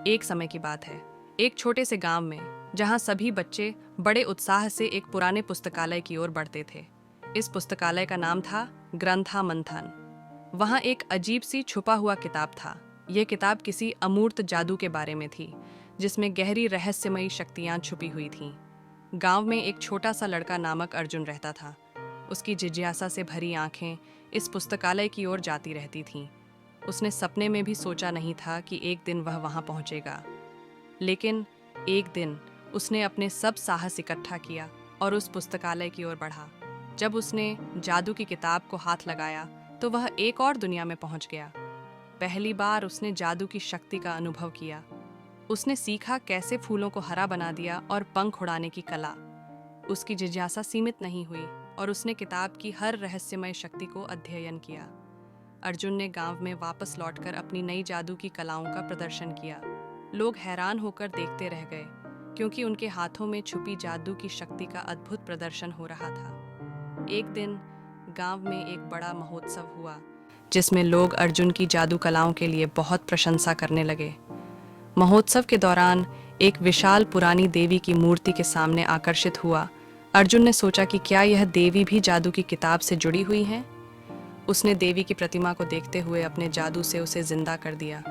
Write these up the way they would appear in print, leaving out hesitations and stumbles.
एक समय की बात है, एक छोटे से गांव में, जहां सभी बच्चे बड़े उत्साह से एक पुराने पुस्तकालय की ओर बढ़ते थे। इस पुस्तकालय का नाम था ग्रंथा मंथन। वहां एक अजीब सी छुपा हुआ किताब था। यह किताब किसी अमूर्त जादू के बारे में थी, जिसमें गहरी रहस्यमयी शक्तियां छुपी हुई थीं। गांव में एक छोटा सा लड़का नामक अर्जुन रहता था। उसकी जिज्ञासा से भरी आंखें इस पुस्तकालय की ओर जाती रहती थीं। उसने सपने में भी सोचा नहीं था कि एक दिन वह वहां पहुंचेगा। लेकिन एक दिन उसने अपने सब साहस इकट्ठा किया और उस पुस्तकालय की ओर बढ़ा। जब उसने जादू की किताब को हाथ लगाया तो वह एक और दुनिया में पहुंच गया। पहली बार उसने जादू की शक्ति का अनुभव किया। उसने सीखा कैसे फूलों को हरा बना दिया और पंख उड़ाने की कला। उसकी जिज्ञासा सीमित नहीं हुई और उसने किताब की हर रहस्यमय शक्ति को अध्ययन किया। अर्जुन ने गांव में वापस लौटकर अपनी नई जादू की कलाओं का प्रदर्शन किया। लोग हैरान होकर देखते रह गए, क्योंकि उनके हाथों में छुपी जादू की शक्ति का अद्भुत प्रदर्शन हो रहा था। एक दिन गांव में एक बड़ा महोत्सव हुआ, जिसमें लोग अर्जुन की जादू कलाओं के लिए बहुत प्रशंसा करने लगे। महोत्सव के दौरान एक विशाल पुरानी देवी की मूर्ति के सामने आकर्षित हुआ। अर्जुन ने सोचा कि क्या यह देवी भी जादू की किताब से जुड़ी हुई है। उसने देवी की प्रतिमा को देखते हुए अपने जादू से उसे जिंदा कर दिया।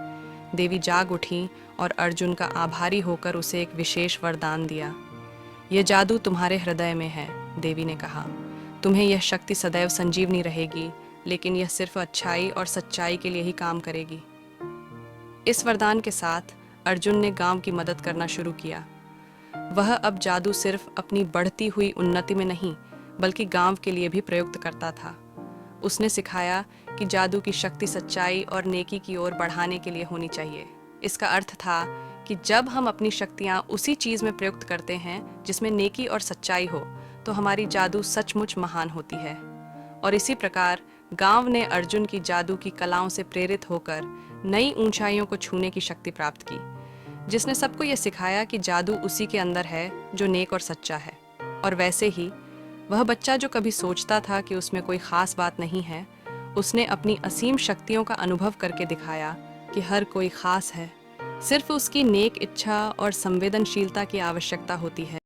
देवी जाग उठी और अर्जुन का आभारी होकर उसे एक विशेष वरदान दिया। यह जादू तुम्हारे हृदय में है, देवी ने कहा। तुम्हें यह शक्ति सदैव संजीवनी रहेगी, लेकिन यह सिर्फ अच्छाई और सच्चाई के लिए ही काम करेगी। इस वरदान के साथ अर्जुन ने गांव की मदद करना शुरू किया। वह अब जादू सिर्फ अपनी बढ़ती हुई उन्नति में नहीं, बल्कि गांव के लिए भी प्रयुक्त करता था। उसने सिखाया कि जादू की शक्ति सच्चाई और नेकी की ओर बढ़ाने के लिए होनी चाहिए। इसका अर्थ था कि जब हम अपनी शक्तियां उसी चीज में प्रयुक्त करते हैं जिसमें नेकी और सच्चाई हो, तो हमारी जादू सचमुच महान होती है। और इसी प्रकार गांव ने अर्जुन की जादू की कलाओं से प्रेरित होकर नई ऊंचाइयों को छूने की शक्ति प्राप्त की, जिसने सबको यह सिखाया कि जादू उसी के अंदर है जो नेक और सच्चा है। और वैसे ही वह बच्चा जो कभी सोचता था कि उसमें कोई खास बात नहीं है, उसने अपनी असीम शक्तियों का अनुभव करके दिखाया कि हर कोई खास है। सिर्फ उसकी नेक इच्छा और संवेदनशीलता की आवश्यकता होती है।